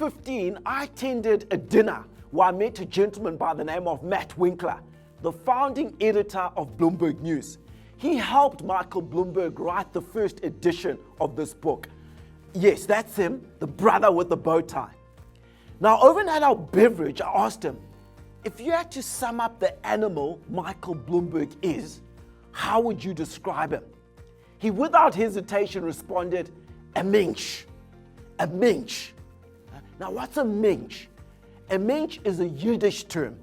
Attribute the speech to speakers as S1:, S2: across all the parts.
S1: 15, I attended a dinner where I met a gentleman by the name of Matt Winkler, the founding editor of Bloomberg News. He helped Michael Bloomberg write the first edition of this book. Yes, that's him, the brother with the bow tie. Now, overnight our beverage, I asked him, if you had to sum up the animal Michael Bloomberg is, how would you describe him? He, without hesitation, responded, a mensch. A mensch. Now, what's a mensch? A mensch is a Yiddish term.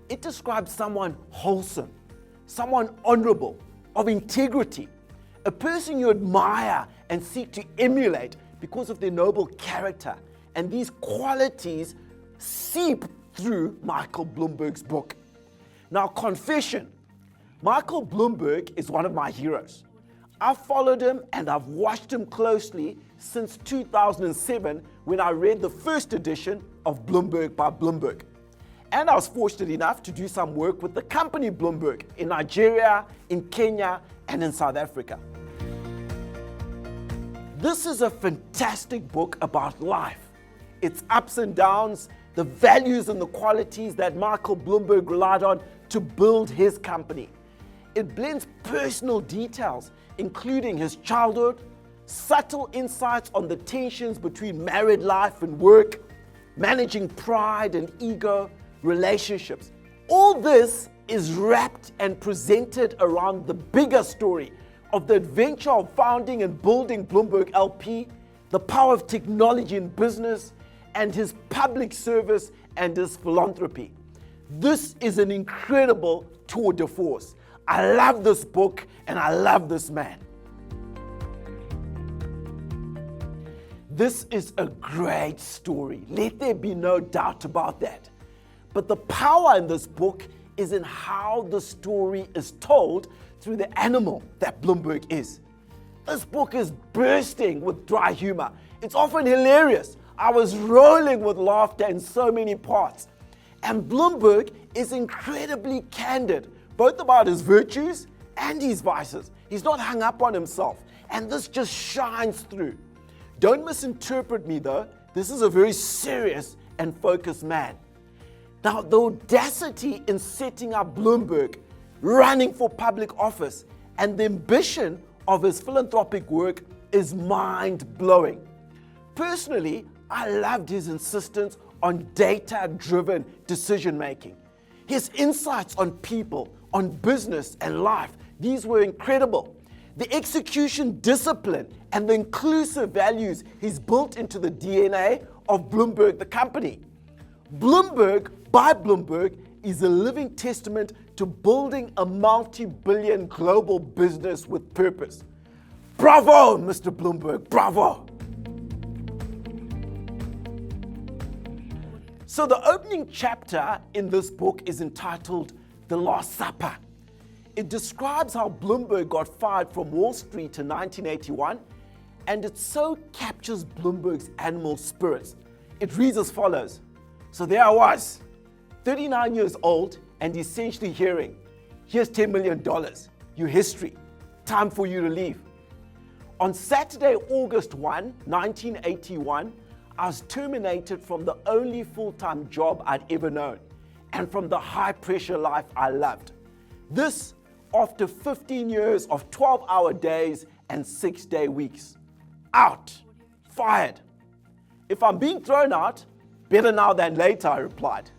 S1: It describes someone wholesome, someone honorable, of integrity, a person you admire and seek to emulate because of their noble character. And these qualities seep through Michael Bloomberg's book. Now, confession, Michael Bloomberg is one of my heroes. I've followed him and I've watched him closely since 2007 when I read the first edition of Bloomberg by Bloomberg. And I was fortunate enough to do some work with the company Bloomberg in Nigeria, in Kenya, and in South Africa. This is a fantastic book about life, its ups and downs, the values and the qualities that Michael Bloomberg relied on to build his company. It blends personal details, including his childhood, subtle insights on the tensions between married life and work, managing pride and ego, relationships. All this is wrapped and presented around the bigger story of the adventure of founding and building Bloomberg LP, the power of technology in business, and his public service and his philanthropy. This is an incredible tour de force. I love this book and I love this man. This is a great story. Let there be no doubt about that. But the power in this book is in how the story is told through the animal that Bloomberg is. This book is bursting with dry humor. It's often hilarious. I was rolling with laughter in so many parts. And Bloomberg is incredibly candid, both about his virtues and his vices. He's not hung up on himself. And this just shines through. Don't misinterpret me though. This is a very serious and focused man. Now, the audacity in setting up Bloomberg, running for public office, and the ambition of his philanthropic work is mind-blowing. Personally, I loved his insistence on data-driven decision-making. His insights on people, on business and life, these were incredible. The execution discipline and the inclusive values he's built into the DNA of Bloomberg, the company. Bloomberg by Bloomberg is a living testament to building a multi-billion global business with purpose. Bravo, Mr. Bloomberg, bravo. So the opening chapter in this book is entitled The Last Supper. It describes how Bloomberg got fired from Wall Street in 1981, and it so captures Bloomberg's animal spirits. It reads as follows. So there I was, 39 years old and essentially hearing, here's $10 million, your history, time for you to leave. On Saturday, August 1, 1981, I was terminated from the only full-time job I'd ever known and from the high-pressure life I loved. This after 15 years of 12-hour days and 6-day weeks. Out, fired. If I'm being thrown out, better now than later, I replied.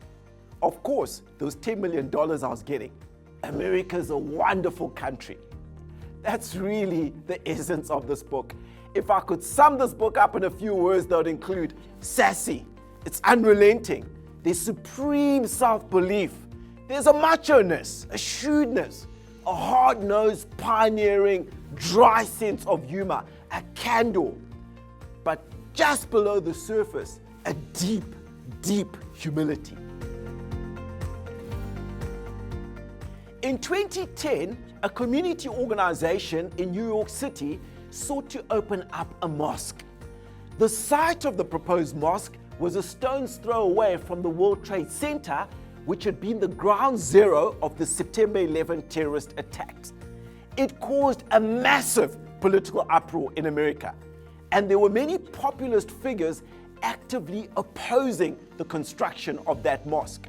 S1: Of course, those $10 million I was getting. America's a wonderful country. That's really the essence of this book. If I could sum this book up in a few words, that would include sassy, it's unrelenting, there's supreme self-belief, there's a macho-ness, a shrewdness, a hard-nosed, pioneering, dry sense of humor, a candor, but just below the surface, a deep, deep humility. In 2010, a community organization in New York City sought to open up a mosque. The site of the proposed mosque was a stone's throw away from the World Trade Center, which had been the ground zero of the September 11 terrorist attacks. It caused a massive political uproar in America, and there were many populist figures actively opposing the construction of that mosque.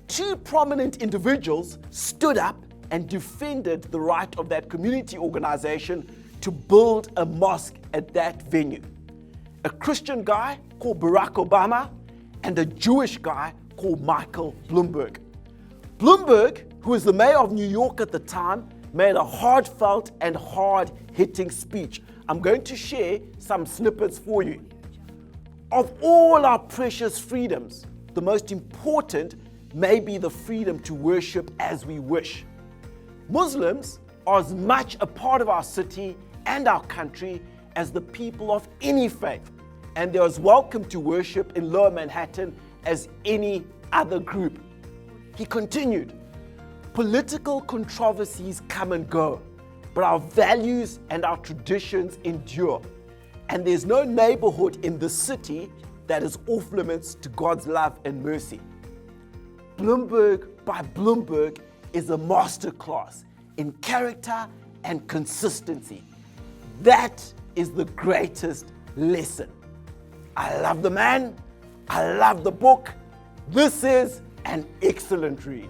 S1: Two prominent individuals stood up and defended the right of that community organization to build a mosque at that venue. A Christian guy called Barack Obama and a Jewish guy called Michael Bloomberg. Bloomberg, who was the mayor of New York at the time, made a heartfelt and hard-hitting speech. I'm going to share some snippets for you. Of all our precious freedoms, the most important may be the freedom to worship as we wish. Muslims are as much a part of our city and our country as the people of any faith, and they're as welcome to worship in Lower Manhattan as any other group. He continued, political controversies come and go, but our values and our traditions endure, and there's no neighborhood in the city that is off limits to God's love and mercy. Bloomberg by Bloomberg is a masterclass in character and consistency. That is the greatest lesson. I love the man. I love the book. This is an excellent read.